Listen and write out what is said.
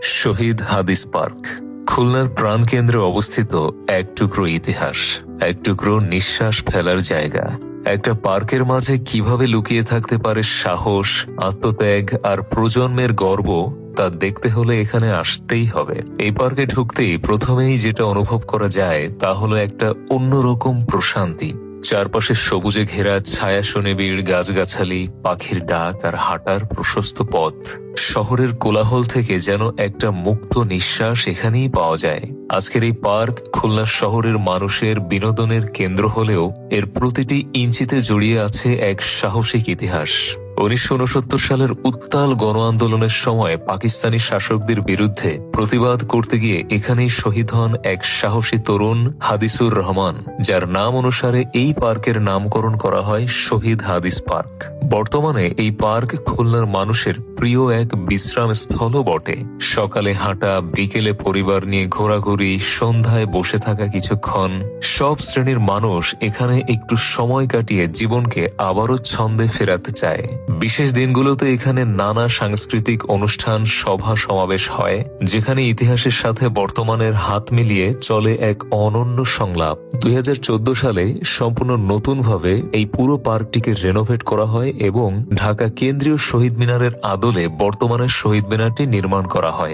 শহীদ হাদিস পার্ক খুলনার প্রাণকেন্দ্রে অবস্থিত এক টুকরো ইতিহাস, এক টুকরো নিঃশ্বাস ফেলার জায়গা। একটা পার্কের মাঝে কিভাবে লুকিয়ে থাকতে পারে সাহস, আত্মত্যাগ আর প্রজন্মের গর্ব, তা দেখতে হলে এখানে আসতেই হবে। এই পার্কে ঢুকতেই প্রথমেই যেটা অনুভব করা যায় তা হলো একটা অন্যরকম প্রশান্তি। চারপাশে সবুজে ঘেরা ছায়া সুনিবিড় গাছগাছালি, পাখির ডাক আর হাঁটার প্রশস্ত পথ। শহরের কোলাহল থেকে যেন একটা মুক্ত নিঃশ্বাস এখানেই পাওয়া যায়। আজকের এই পার্ক খুলনা শহরের মানুষের বিনোদনের কেন্দ্র হলেও এর প্রতিটি ইঞ্চিতে জড়িয়ে আছে এক সাহসিক ইতিহাস। 1969 সালের উত্তাল গণ আন্দোলনের সময় পাকিস্তানি শাসকদের বিরুদ্ধে প্রতিবাদ করতে গিয়ে এখানেই শহীদ হন এক সাহসী তরুণ হাদিসুর রহমান, যার নাম অনুসারে এই পার্কের নামকরণ করা হয় শহীদ হাদিস পার্ক। বর্তমানে এই পার্ক খুলনার মানুষের প্রিয় এক বিশ্রাম স্থলও বটে। সকালে হাঁটা, বিকেলে পরিবার নিয়ে ঘোরাঘুরি, সন্ধ্যায় বসে থাকা কিছুক্ষণ, সব শ্রেণীর মানুষ এখানে একটু সময় কাটিয়ে জীবনকে আবারও ছন্দে ফেরাতে চায়। বিশেষ দিনগুলোতে এখানে নানা সাংস্কৃতিক অনুষ্ঠান, সভা সমাবেশ হয়, যেখানে ইতিহাসের সাথে বর্তমানের হাত মিলিয়ে চলে এক অনন্য সংলাপ। 2014 সালে সম্পূর্ণ নতুনভাবে এই পুরো পার্কটিকে রেনোভেট করা হয় এবং ঢাকা কেন্দ্রীয় শহীদ মিনারের আদলে বর্তমানে শহীদ মিনারটি নির্মাণ করা হয়।